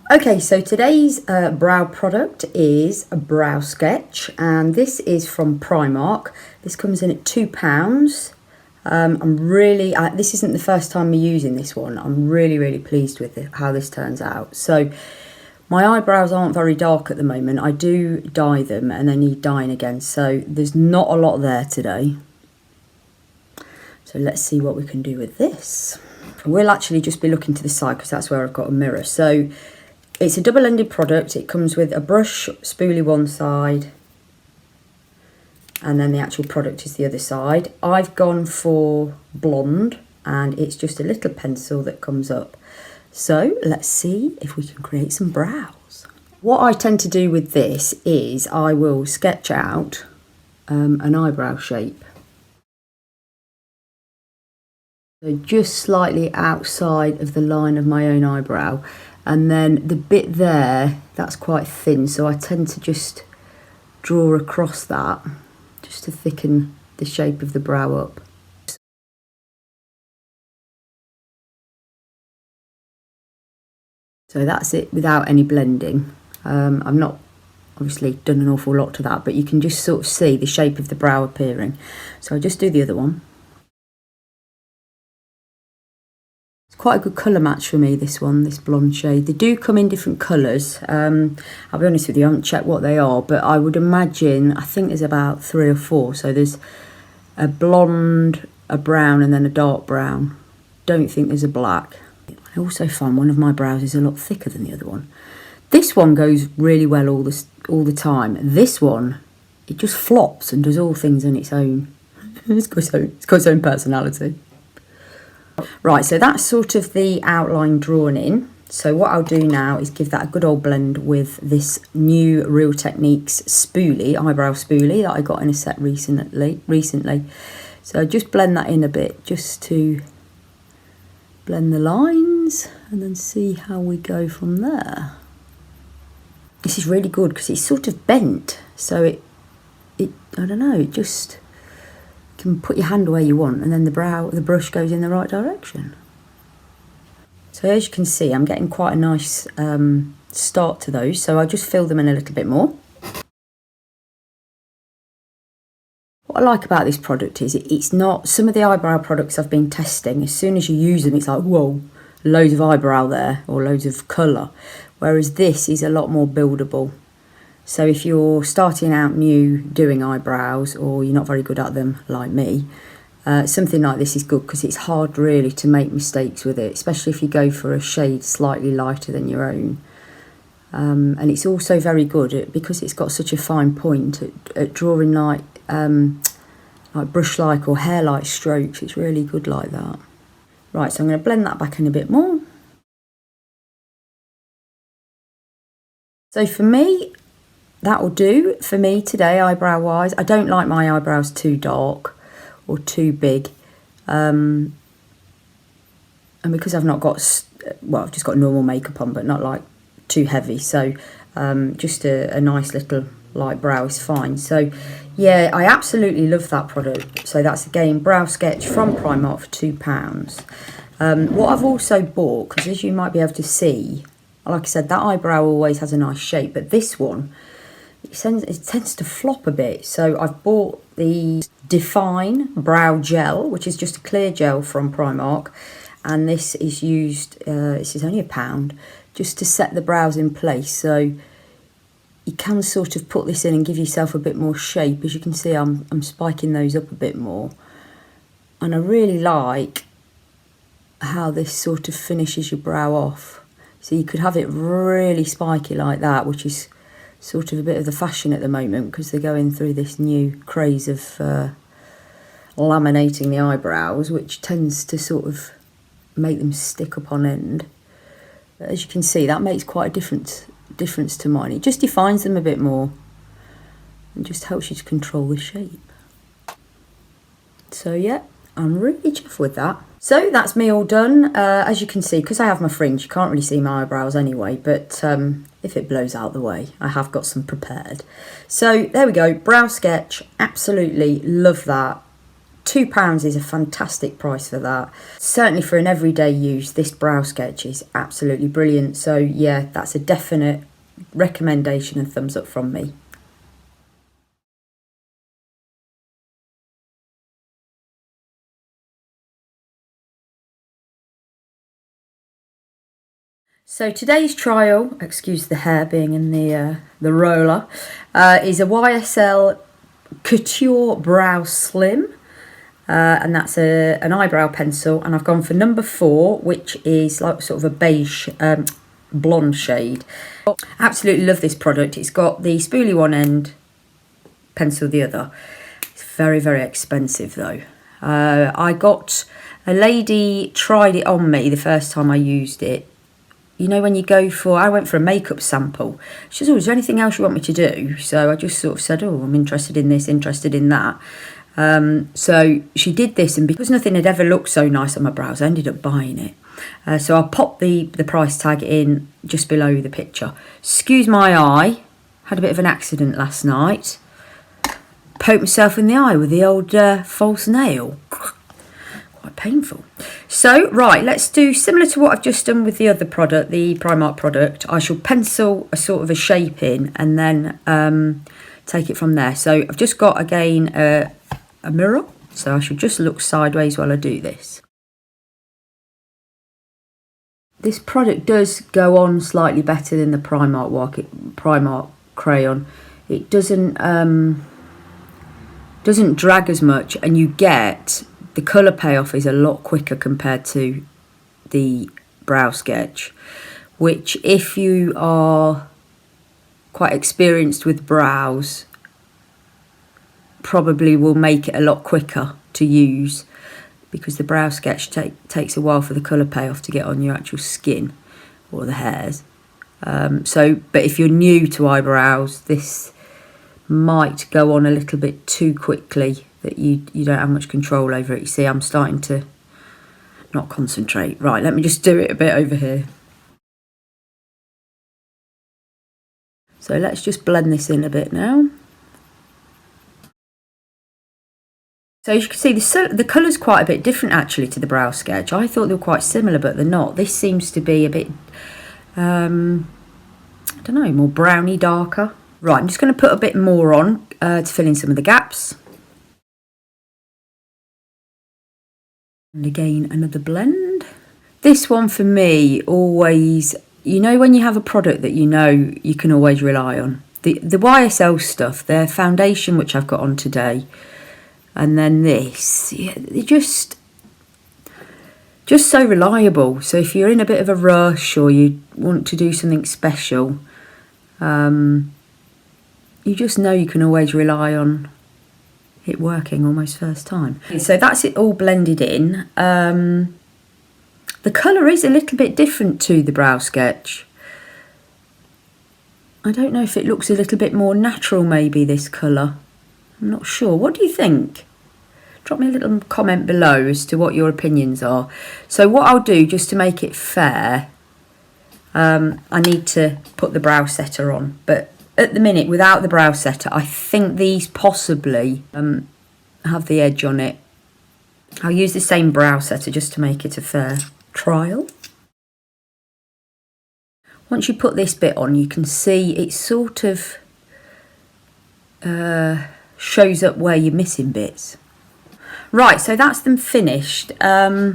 Okay, so today's brow product is a brow sketch, and this is from Primark. This comes in at £2. This isn't the first time we're using this one. I'm really pleased with how this turns out. So my eyebrows aren't very dark at the moment. I do dye them and they need dyeing again, so there's not a lot there today. So let's see what we can do with this. We'll actually just be looking to the side because that's where I've got a mirror. So it's a double-ended product. It comes with a brush spoolie one side and then the actual product is the other side. I've gone for blonde and it's just a little pencil that comes up. So let's see if we can create some brows. What I tend to do with this is I will sketch out an eyebrow shape. So just slightly outside of the line of my own eyebrow. And then the bit there, that's quite thin, so I tend to just draw across that, just to thicken the shape of the brow up. So that's it without any blending. I've not obviously done an awful lot to that, but you can just sort of see the shape of the brow appearing. So I'll just do the other one. Quite a good colour match for me, this one, this blonde shade. They do come in different colours. I'll be honest with you, I haven't checked what they are, but I would imagine, I think there's about 3 or 4. So there's a blonde, a brown, and then a dark brown. Don't think there's a black. I also find one of my brows is a lot thicker than the other one. This one goes really well all the time. This one, it just flops and does all things on its own. It's got its own personality. Right, so that's sort of the outline drawn in. So what I'll do now is give that a good old blend with this new Real Techniques spoolie, eyebrow spoolie that I got in a set recently. So just blend that in a bit just to blend the lines and then see how we go from there. This is really good because it's sort of bent, so it I don't know, it just can put your hand where you want and then the brush goes in the right direction. So as you can see, I'm getting quite a nice start to those, so I'll just fill them in a little bit more. What I like about this product is it's not, some of the eyebrow products I've been testing, as soon as you use them it's like, whoa, loads of eyebrow there or loads of colour, whereas this is a lot more buildable. So if you're starting out new doing eyebrows or you're not very good at them like me, something like this is good because it's hard really to make mistakes with it, especially if you go for a shade slightly lighter than your own. And it's also very good because it's got such a fine point at drawing like brush-like or hair-like strokes. It's really good like that. Right, so I'm going to blend that back in a bit more. So for me, that will do for me today, eyebrow wise. I don't like my eyebrows too dark or too big. And because I've not got, well, I've just got normal makeup on, but not like too heavy. So just a nice little light brow is fine. So yeah, I absolutely love that product. So that's again, brow sketch from Primark for £2. What I've also bought, because as you might be able to see, like I said, that eyebrow always has a nice shape, but this one, it tends to flop a bit. So I've bought the Define Brow Gel, which is just a clear gel from Primark. And this is used, this is only £1, just to set the brows in place. So you can sort of put this in and give yourself a bit more shape. As you can see, I'm spiking those up a bit more. And I really like how this sort of finishes your brow off. So you could have it really spiky like that, which is sort of a bit of the fashion at the moment because they're going through this new craze of laminating the eyebrows, which tends to sort of make them stick up on end. But as you can see, that makes quite a difference to mine. It just defines them a bit more and just helps you to control the shape. So yeah, I'm really chuffed with that. So that's me all done. As you can see, because I have my fringe, you can't really see my eyebrows anyway, but if it blows out the way, I have got some prepared. So there we go, brow sketch, absolutely love that. £2 is a fantastic price for that. Certainly for an everyday use, this brow sketch is absolutely brilliant. So yeah, that's a definite recommendation and thumbs up from me. So today's trial, excuse the hair being in the roller, is a YSL Couture Brow Slim. And that's an eyebrow pencil, and I've gone for number 4, which is like sort of a beige blonde shade. Absolutely love this product. It's got the spoolie one end, pencil the other. It's very, very expensive though. I got a lady tried it on me the first time I used it. You know, when you go for, I went for a makeup sample. She said, oh, is there anything else you want me to do? So I just sort of said, oh, I'm interested in this, interested in that. So she did this, and because nothing had ever looked so nice on my brows, I ended up buying it. So I popped the price tag in just below the picture. Excuse my eye, had a bit of an accident last night. Poked myself in the eye with the old false nail. Quite painful. So, right, let's do similar to what I've just done with the other product, the Primark product. I shall pencil a sort of a shape in and then take it from there. So I've just got, again, a mirror. So I should just look sideways while I do this. This product does go on slightly better than the Primark crayon. It doesn't drag as much, and you get the colour payoff is a lot quicker compared to the brow sketch, which if you are quite experienced with brows probably will make it a lot quicker to use, because the brow sketch takes a while for the colour payoff to get on your actual skin or the hairs. But if you're new to eyebrows, this might go on a little bit too quickly, that you don't have much control over it. You see, I'm starting to not concentrate. Right, let me just do it a bit over here. So let's just blend this in a bit now. So as you can see, the colour's quite a bit different actually to the brow sketch. I thought they were quite similar, but they're not. This seems to be a bit, I don't know, more browny, darker. Right, I'm just going to put a bit more on to fill in some of the gaps. And again, another blend. This one for me always, you know, when you have a product that you know you can always rely on. The YSL stuff, their foundation, which I've got on today, and then this, yeah, they're just so reliable. So if you're in a bit of a rush or you want to do something special, you just know you can always rely on it working almost first time. So that's it all blended in. The colour is a little bit different to the brow sketch. I don't know if it looks a little bit more natural, maybe, this colour. I'm not sure. What do you think? Drop me a little comment below as to what your opinions are. So what I'll do, just to make it fair, I need to put the brow setter on. But at the minute, without the brow setter, I think these possibly have the edge on it. I'll use the same brow setter just to make it a fair trial. Once you put this bit on, you can see it sort of shows up where you're missing bits. Right, so that's them finished. I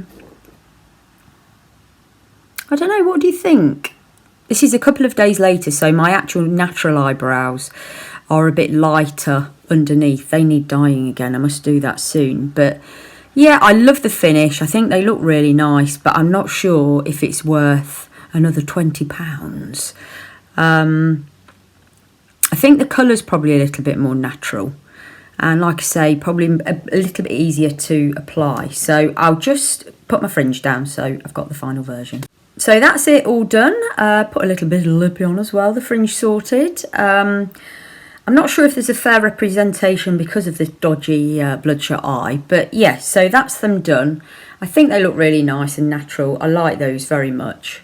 don't know, what do you think? This is a couple of days later, so my actual natural eyebrows are a bit lighter underneath. They need dyeing again. I must do that soon. But yeah, I love the finish. I think they look really nice, but I'm not sure if it's worth another £20. I think the colour's probably a little bit more natural. And like I say, probably a little bit easier to apply. So I'll just put my fringe down so I've got the final version. So that's it all done. Put a little bit of lippy on as well, the fringe sorted. I'm not sure if there's a fair representation because of this dodgy bloodshot eye. But yes, so that's them done. I think they look really nice and natural. I like those very much.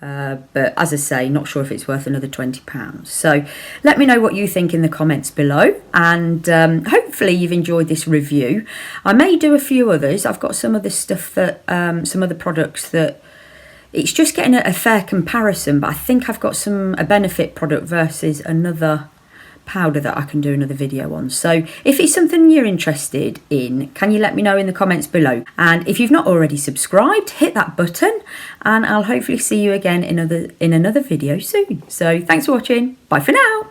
But as I say, not sure if it's worth another £20. So let me know what you think in the comments below, and hopefully you've enjoyed this review. I may do a few others. I've got some of the stuff that some of the products that it's just getting a fair comparison, but I think I've got a Benefit product versus another powder that I can do another video on. So if it's something you're interested in, can you let me know in the comments below? And if you've not already subscribed, hit that button, and I'll hopefully see you again in another video soon. So thanks for watching. Bye for now.